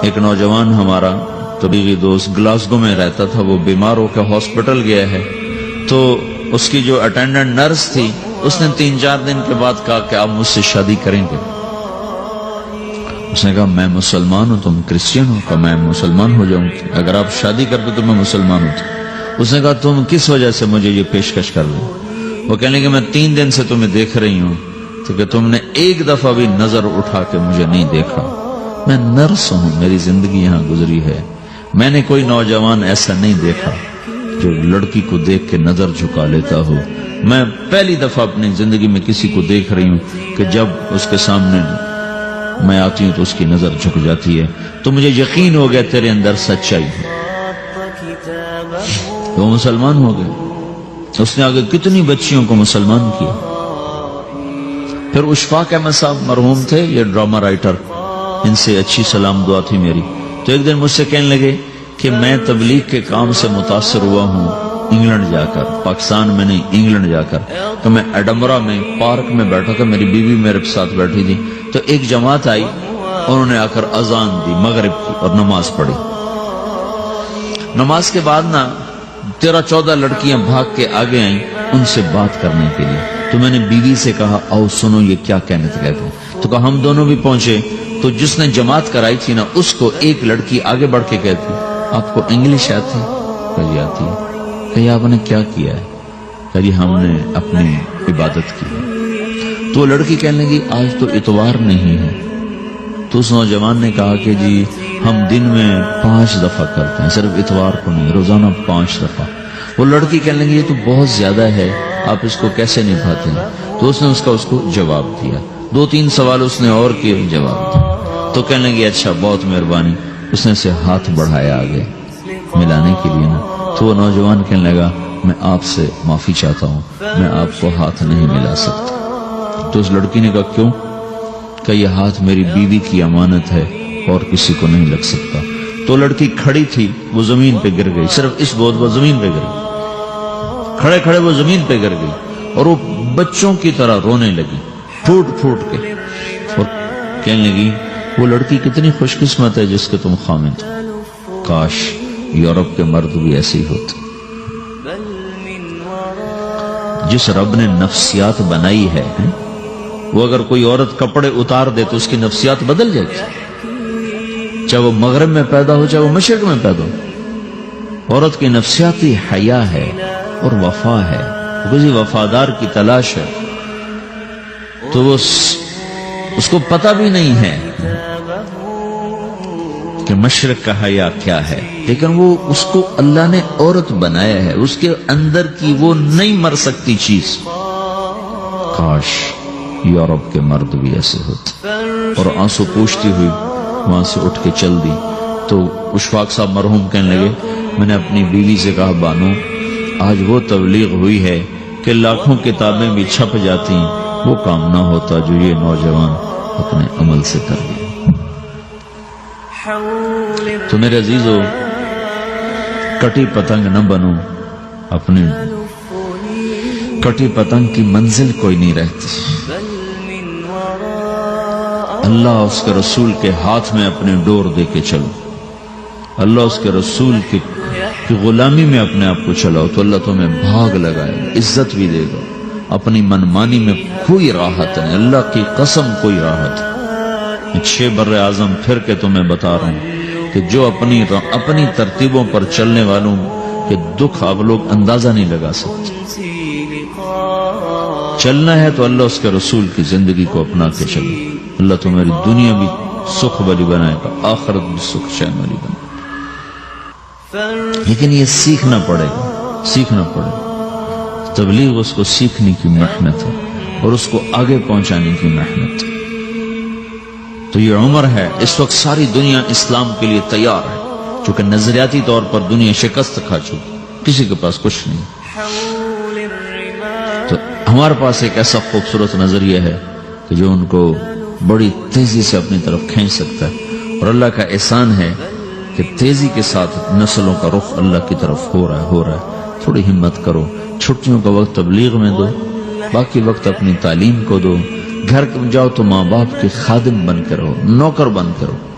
ایک نوجوان ہمارا طبیعی دوست گلاسگو میں رہتا تھا، وہ بیمار ہو کے ہاسپٹل گیا ہے، تو اس کی جو اٹینڈنٹ نرس تھی اس نے 3-4 دن کے بعد کہا کہ آپ مجھ سے شادی کریں گے؟ اس نے کہا میں مسلمان ہوں، تم کرسچن ہو؟ کہا میں مسلمان ہو جاؤں گی، اگر آپ شادی کر دو تو میں مسلمان ہوں۔ اس نے کہا تم کس وجہ سے مجھے یہ پیشکش کر رہے ہو؟ وہ کہنے کہ میں 3 دن سے تمہیں دیکھ رہی ہوں تو کہ تم نے ایک دفعہ بھی نظر اٹھا کے مجھے نہیں دیکھا، میں نرس ہوں، میری زندگی یہاں گزری ہے، میں نے کوئی نوجوان ایسا نہیں دیکھا جو لڑکی کو دیکھ کے نظر جھکا لیتا ہو، میں پہلی دفعہ اپنی زندگی میں کسی کو دیکھ رہی ہوں کہ جب اس کے سامنے میں آتی ہوں تو اس کی نظر جھک جاتی ہے، تو مجھے یقین ہو گیا تیرے اندر سچائی ہے۔ وہ مسلمان ہو گئے، اس نے آگے کتنی بچیوں کو مسلمان کیا۔ پھر اشفاق احمد صاحب مرحوم تھے، یہ ڈرامہ رائٹر، ان سے اچھی سلام دعا تھی میری، تو ایک دن مجھ سے کہنے لگے کہ میں تبلیغ کے کام سے متاثر ہوا ہوں انگلینڈ جا کر، پاکستان میں نہیں انگلینڈ جا کر، تو میں ایڈنبرا میں پارک میں بیٹھا تھا، میری بیوی میرے ساتھ بیٹھی تھی، تو ایک جماعت آئی، انہوں نے آ کر اذان دی مغرب کی اور نماز پڑھی۔ نماز کے بعد 13-14 لڑکیاں بھاگ کے آگے آئیں ان سے بات کرنے کے لیے، تو میں نے بیوی سے کہا آؤ سنو یہ کیا کہنے کہتے ہیں، تو کہا ہم دونوں بھی پہنچے، تو جس نے جماعت کرائی تھی اس کو ایک لڑکی آگے بڑھ کے کہتی آپ کو انگلش آتی؟ کہا جی آتی ہے۔ کہا آپ نے کیا کیا ہے؟ کہا جی ہم نے اپنی عبادت کی ہے۔ تو لڑکی کہنے لگی آج تو اتوار نہیں ہے، تو اس نوجوان نے کہا کہ جی ہم دن میں 5 دفعہ کرتے ہیں، صرف اتوار کو نہیں، روزانہ 5 دفعہ۔ وہ لڑکی کہنے لگی یہ تو بہت زیادہ ہے، آپ اس کو کیسے نبھاتے ہیں؟ تو اس نے اس کو جواب دیا، 2-3 سوال اس نے اور کیے، جواب دیا، تو کہنے لگی اچھا بہت مہربانی، اس نے سے ہاتھ بڑھایا آگے ملانے کے لیے تو وہ نوجوان کہنے لگا میں آپ سے معافی چاہتا ہوں، میں آپ کو ہاتھ نہیں ملا سکتا۔ تو اس لڑکی نے کہا کیوں؟ کہ یہ ہاتھ میری بیوی کی امانت ہے اور کسی کو نہیں لگ سکتا۔ تو لڑکی کھڑی تھی، وہ زمین پہ گر گئی، صرف اس بہت وہ زمین پہ گر گئی، کھڑے کھڑے وہ زمین پہ گر گئی، اور وہ بچوں کی طرح رونے لگی پھوٹ پھوٹ کے، اور کہنے لگی وہ لڑکی کتنی خوش قسمت ہے جس کے تم خامد ہو، کاش یورپ کے مرد بھی ایسے ہی ہوتے۔ جس رب نے نفسیات بنائی ہے وہ اگر کوئی عورت کپڑے اتار دے تو اس کی نفسیات بدل جائے گی، چاہے وہ مغرب میں پیدا ہو چاہے وہ مشرق میں پیدا ہو۔ عورت کی نفسیاتی حیا ہے اور وفا ہے، کسی وفادار کی تلاش ہے، تو وہ اس کو پتہ بھی نہیں ہے کہ مشرق کا حیا کیا ہے، لیکن وہ اس کو اللہ نے عورت بنایا ہے، اس کے اندر کی وہ نہیں مر سکتی چیز۔ کاش یورپ کے مرد بھی ایسے ہوتے۔ اور آنسو پوچھتی ہوئی وہاں سے اٹھ کے چل دی۔ تو اشفاق صاحب مرحوم کہنے لگے میں نے اپنی بیوی سے کہا بانو آج وہ تبلیغ ہوئی ہے کہ لاکھوں کتابیں بھی چھپ جاتی، وہ کام نہ ہوتا جو یہ نوجوان اپنے عمل سے کر گئے۔ تو میرے عزیزو کٹی پتنگ نہ بنو، اپنی کٹی پتنگ کی منزل کوئی نہیں رہتی۔ اللہ اس کے رسول کے ہاتھ میں اپنے ڈور دے کے چلو، اللہ اس کے رسول کی غلامی میں اپنے آپ کو چلاؤ تو اللہ تمہیں بھاگ لگائے، عزت بھی دے گا۔ اپنی منمانی میں کوئی راحت نہیں، اللہ کی قسم کوئی راحت نہیں۔ 6 بر اعظم پھر کے تمہیں بتا رہا ہوں کہ جو اپنی ترتیبوں پر چلنے والوں کے دکھ آپ لوگ اندازہ نہیں لگا سکتے۔ چلنا ہے تو اللہ اس کے رسول کی زندگی کو اپنا کے چلو، اللہ تمہاری دنیا بھی سکھ والی بنائے گا، آخرت بھی سکھ چین والی بنائے گا۔ لیکن یہ سیکھنا پڑے گا، سیکھنا پڑے گا۔ تبلیغ اس کو سیکھنے کی محنت ہے اور اس کو آگے پہنچانے کی محنت ہے۔ تو یہ عمر ہے، اس وقت ساری دنیا اسلام کے لیے تیار ہے، چونکہ نظریاتی طور پر دنیا شکست کھا چکی، کسی کے پاس کچھ نہیں۔ تو ہمارے پاس ایک ایسا خوبصورت نظریہ ہے کہ جو ان کو بڑی تیزی سے اپنی طرف کھینچ سکتا ہے، اور اللہ کا احسان ہے کہ تیزی کے ساتھ نسلوں کا رخ اللہ کی طرف ہو رہا ہے۔ تھوڑی ہمت کرو، چھٹیوں کا وقت تبلیغ میں دو، باقی وقت اپنی تعلیم کو دو، گھر جاؤ تو ماں باپ کے خادم بن کے رہو، نوکر بن کے رہو۔